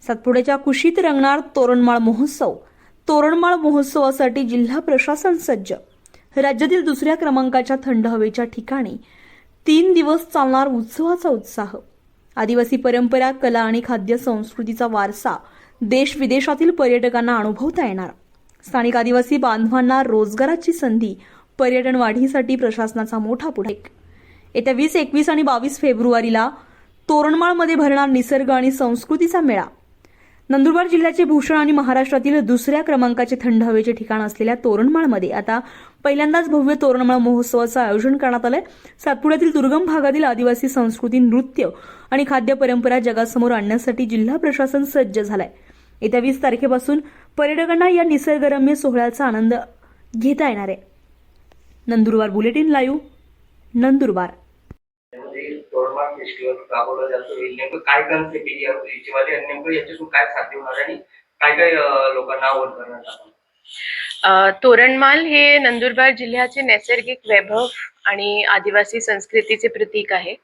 सातपुड्याच्या कुशीत रंगणार तोरणमाळ महोत्सव. तोरणमाळ महोत्सवासाठी जिल्हा प्रशासन सज्ज. राज्यातील दुसऱ्या क्रमांकाच्या थंड हवेच्या ठिकाणी 3 दिवस चालणार उत्सवाचा उत्साह. आदिवासी परंपरा, कला आणि खाद्य संस्कृतीचा वारसा देश विदेशातील पर्यटकांना अनुभवता येणार. स्थानिक आदिवासी बांधवांना रोजगाराची संधी, पर्यटन वाढीसाठी प्रशासनाचा मोठा पुढाकार. येत्या 20, 21 आणि 22 फेब्रुवारीला तोरणमाळमध्ये भरणार निसर्ग आणि संस्कृतीचा मेळा. नंदुरबार जिल्ह्याचे भूषण आणि महाराष्ट्रातील दुसऱ्या क्रमांकाचे थंड हवेचे ठिकाण असलेल्या तोरणमाळमध्ये आता पहिल्यांदाच भव्य तोरणमाळ महोत्सवाचं आयोजन करण्यात आलंय. सातपुड्यातील दुर्गम भागातील आदिवासी संस्कृती, नृत्य आणि खाद्य परंपरा जगासमोर आणण्यासाठी जिल्हा प्रशासन सज्ज झालंय. येत्या 20 तारखेपासून पर्यटकांना या निसर्गरम्य सोहळ्याचा आनंद घेता येणार आहे. Nandurbar bulletin live, Nandurbar. Toranmal festival राबवलं जातं. नेमकं काय कन्सेप्ट आहे याच्यामध्ये आणि नेमकं याच्यातून काय साध्य होणार आणि काय काय लोकांना आवड करण्यात आलं? तोरणमाळ हे नंदुरबार जिल्ह्याचे नैसर्गिक वैभव आणि आदिवासी संस्कृतीचे प्रतीक आहे.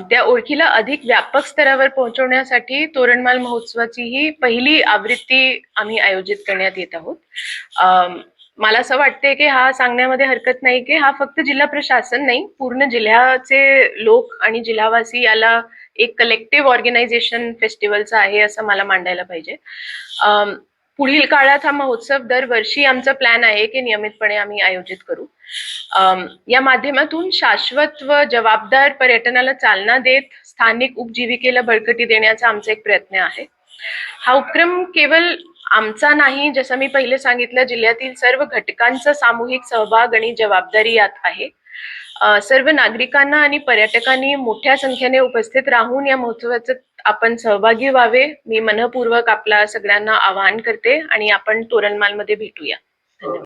त्या ओळखीला अधिक व्यापक स्तरावर पोहोचवण्यासाठी तोरणमाळ महोत्सवाची ही पहिली आवृत्ती आम्ही आयोजित करण्यात येत आहोत. मला असं वाटते की हा सांगण्यामध्ये हरकत नाही की हा फक्त जिल्हा प्रशासन नाही, पूर्ण जिल्ह्याचे लोक आणि जिल्हावासी याला एक कलेक्टिव्ह ऑर्गनायझेशन फेस्टिवलचा आहे असं मला मांडायला पाहिजे. पुढील काळात हा महोत्सव दरवर्षी आमचा प्लॅन आहे की नियमितपणे आम्ही आयोजित करू. या माध्यमातून शाश्वत व जबाबदार पर्यटनाला चालना देत स्थानिक उपजीविकेला बळकटी देण्याचा आमचा एक प्रयत्न आहे. हा उपक्रम केवळ आमचा नाही, जसं मी पहिले सांगितलं, जिल्ह्यातील सर्व घटकांचा सामूहिक सहभाग आणि जबाबदारी यात आहे. सर्व नागरिकांना आणि पर्यटकांनी मोठ्या संख्येने उपस्थित राहून या महोत्सवाचं आपण सहभागी व्हावे, मी मनपूर्वक आपल्या सगळ्यांना आवाहन करते आणि आपण तोरणमाळमध्ये भेटूया. धन्यवाद.